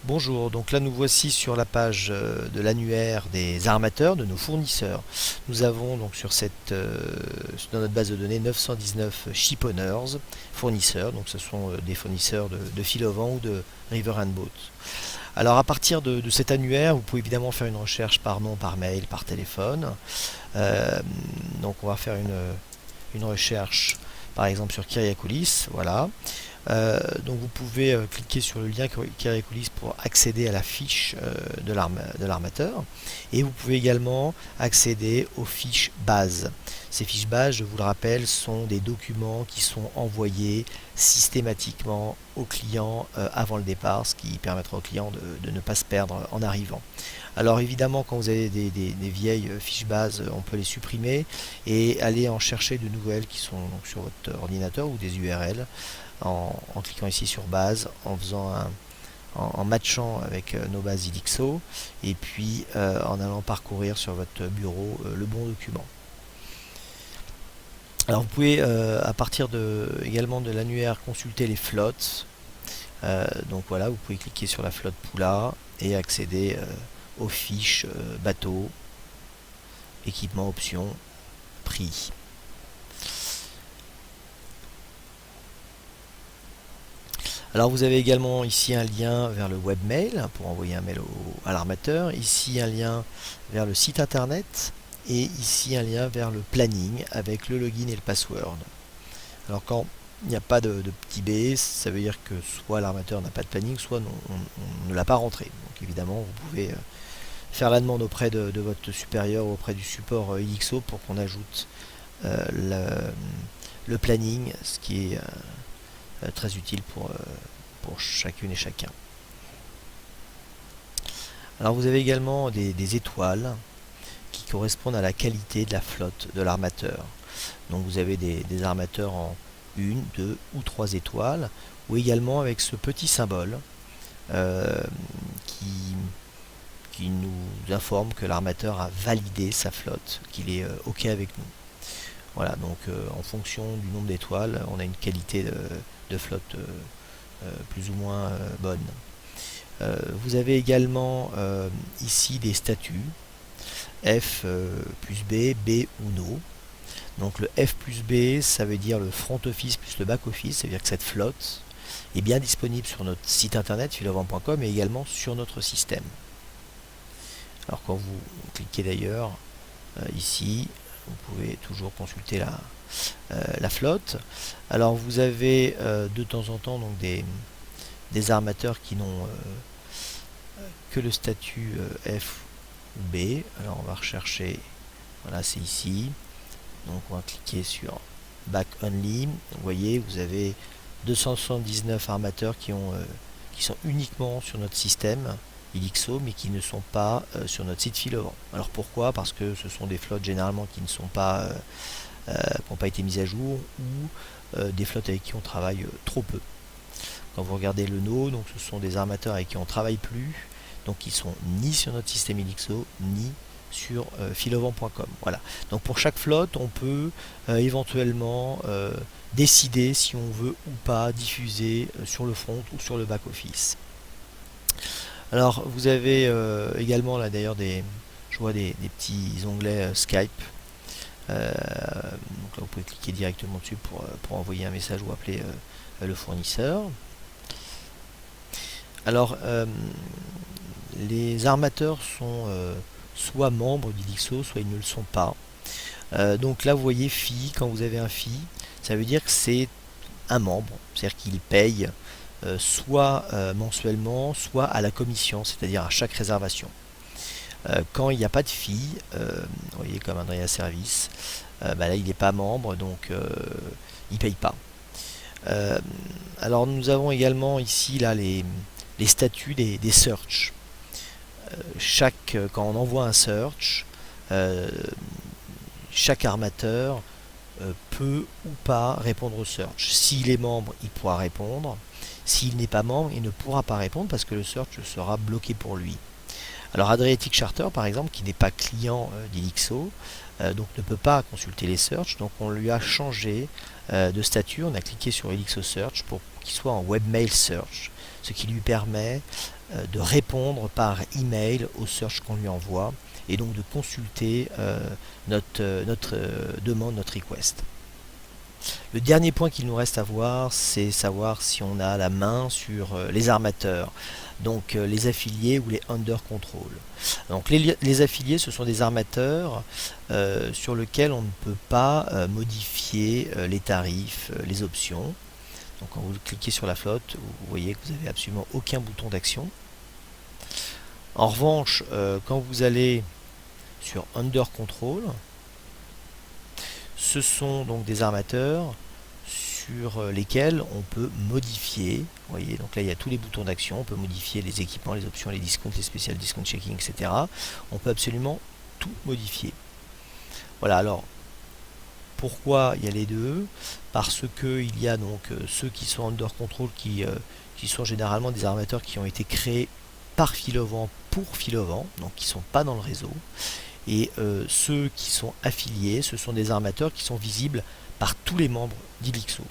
Bonjour, donc là nous voici sur la page de l'annuaire des armateurs, de nos fournisseurs. Nous avons donc dans notre base de données 919 shipowners, fournisseurs, donc ce sont des fournisseurs de fil au vent ou de river and boat. Alors à partir de cet annuaire, vous pouvez évidemment faire une recherche par nom, par mail, par téléphone. Euh, donc on va faire une recherche par exemple sur Kyriakoulis, voilà. Donc vous pouvez cliquer sur le lien Kyriakoulis pour accéder à la fiche de l'armateur, et vous pouvez également accéder aux fiches bases. Ces fiches bases, je vous le rappelle, sont des documents qui sont envoyés systématiquement au client avant le départ, ce qui permettra au client de ne pas se perdre en arrivant. Alors évidemment, quand vous avez des vieilles fiches bases, on peut les supprimer et aller en chercher de nouvelles qui sont donc sur votre ordinateur, ou des URL, en cliquant ici sur base, en matchant avec nos bases Elixo, et puis en allant parcourir sur votre bureau le bon document. Alors vous pouvez à partir également de l'annuaire consulter les flottes. Donc voilà, vous pouvez cliquer sur la flotte Poula et accéder aux fiches bateau, équipement, options, prix. Alors vous avez également ici un lien vers le webmail pour envoyer un mail à l'armateur, ici un lien vers le site internet, et ici un lien vers le planning avec le login et le password. Alors quand il n'y a pas de petit B, ça veut dire que soit l'armateur n'a pas de planning, soit on ne l'a pas rentré. Donc évidemment vous pouvez faire la demande auprès de votre supérieur, auprès du support Elixo, pour qu'on ajoute le planning, ce qui est très utile pour chacune et chacun. Alors vous avez également des étoiles qui correspondent à la qualité de la flotte de l'armateur. Donc vous avez des armateurs en 1, 2 ou 3 étoiles, ou également avec ce petit symbole qui nous informe que l'armateur a validé sa flotte, qu'il est OK avec nous. Voilà, donc en fonction du nombre d'étoiles, on a une qualité de flotte plus ou moins bonne. Vous avez également ici des statuts F plus B, B ou no. Donc le F plus B, ça veut dire le front office plus le back office, ça veut dire que cette flotte est bien disponible sur notre site internet filovent.com et également sur notre système. Alors quand vous cliquez d'ailleurs ici, vous pouvez toujours consulter la flotte. Alors vous avez de temps en temps donc des armateurs qui n'ont que le statut F ou B. Alors on va rechercher, voilà, c'est ici. Donc on va cliquer sur Back Only. Vous voyez, vous avez 279 armateurs qui sont uniquement sur notre système Elixo, mais qui ne sont pas sur notre site Filovent. Alors pourquoi? Parce que ce sont des flottes généralement qui n'ont pas été mises à jour, ou des flottes avec qui on travaille trop peu. Quand vous regardez le No, donc ce sont des armateurs avec qui on ne travaille plus, donc qui sont ni sur notre système Elixo, ni sur filovent.com. Voilà. Donc pour chaque flotte, on peut éventuellement décider si on veut ou pas diffuser sur le front ou sur le back-office. Alors vous avez également là d'ailleurs je vois des petits onglets Skype. Donc là vous pouvez cliquer directement dessus pour envoyer un message ou appeler le fournisseur. Alors les armateurs sont soit membres d'Elixo, soit ils ne le sont pas. Donc là vous voyez FI, quand vous avez un FI, ça veut dire que c'est un membre, c'est-à-dire qu'il paye soit mensuellement, soit à la commission, c'est-à-dire à chaque réservation. Quand il n'y a pas de FI, vous voyez comme Andrea Service, là il n'est pas membre, donc il ne paye pas. Alors nous avons également ici là les statuts des search. Quand on envoie un search, chaque armateur peut ou pas répondre au search. S'il est membre, il pourra répondre. S'il n'est pas membre, il ne pourra pas répondre parce que le search sera bloqué pour lui. Alors Adriatic Charter par exemple, qui n'est pas client d'Elixo, donc ne peut pas consulter les search, donc on lui a changé de statut, on a cliqué sur Elixo Search pour qu'il soit en Webmail Search, ce qui lui permet de répondre par email aux search qu'on lui envoie et donc de consulter notre demande, notre request. Le dernier point qu'il nous reste à voir, c'est savoir si on a la main sur les armateurs, donc les affiliés ou les under control. Donc les affiliés, ce sont des armateurs sur lesquels on ne peut pas modifier les tarifs, les options. Donc quand vous cliquez sur la flotte, vous voyez que vous n'avez absolument aucun bouton d'action. En revanche, quand vous allez sur Under Control, ce sont donc des armateurs sur lesquels on peut modifier. Vous voyez, donc là il y a tous les boutons d'action, on peut modifier les équipements, les options, les discounts, les spéciales, discount checking, etc. On peut absolument tout modifier. Voilà, alors pourquoi il y a les deux? Parce que il y a donc ceux qui sont under control qui sont généralement des armateurs qui ont été créés par Filovent pour Filovent, donc qui ne sont pas dans le réseau. Et ceux qui sont affiliés, ce sont des armateurs qui sont visibles par tous les membres d'Ilixo.